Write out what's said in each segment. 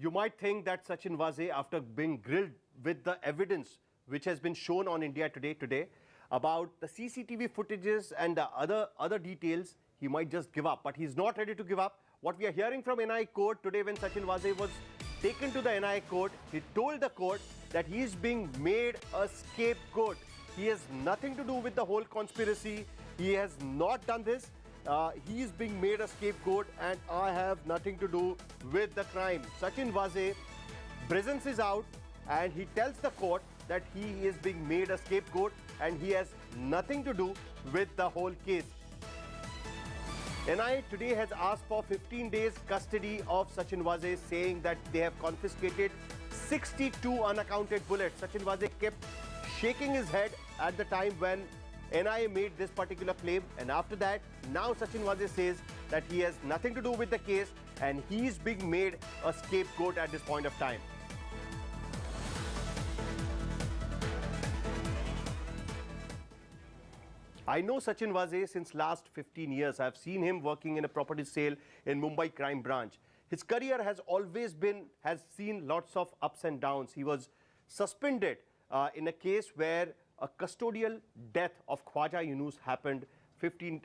You might think that Sachin Waze, after being grilled with the evidence which has been shown on India today about the CCTV footages and the other details, he might just give up. But he's not ready to give up. What we are hearing from NIA court today, when Sachin Waze was taken to the NIA court, he told the court that he is being made a scapegoat. He has nothing to do with the whole conspiracy. He has not done this. He is being made a scapegoat and I have nothing to do with the crime. Sachin Waze presents is out and he tells the court that he is being made a scapegoat and he has nothing to do with the whole case. NIA today has asked for 15 days custody of Sachin Waze, saying that they have confiscated 62 unaccounted bullets. Sachin Waze kept shaking his head at the time when NIA made this particular claim, and after that, now Sachin Waze says that he has nothing to do with the case and he is being made a scapegoat at this point of time. I know Sachin Waze since last 15 years. I have seen him working in a property sale in Mumbai crime branch. His career has seen lots of ups and downs. He was suspended in a case where a custodial death of Khwaja Yunus happened 15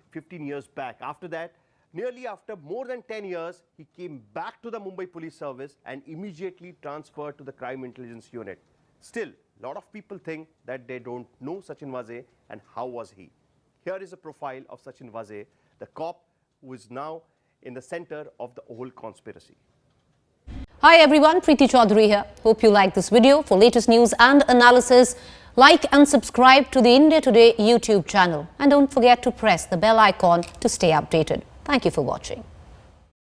years back. After that, nearly after more than 10 years, he came back to the Mumbai Police Service and immediately transferred to the Crime Intelligence Unit. Still, a lot of people think that they don't know Sachin Waze and how was he. Here is a profile of Sachin Waze, the cop who is now in the center of the whole conspiracy. Hi everyone, Preeti Chaudhary here. Hope you like this video. For latest news and analysis, like and subscribe to the India Today YouTube channel. And don't forget to press the bell icon to stay updated. Thank you for watching.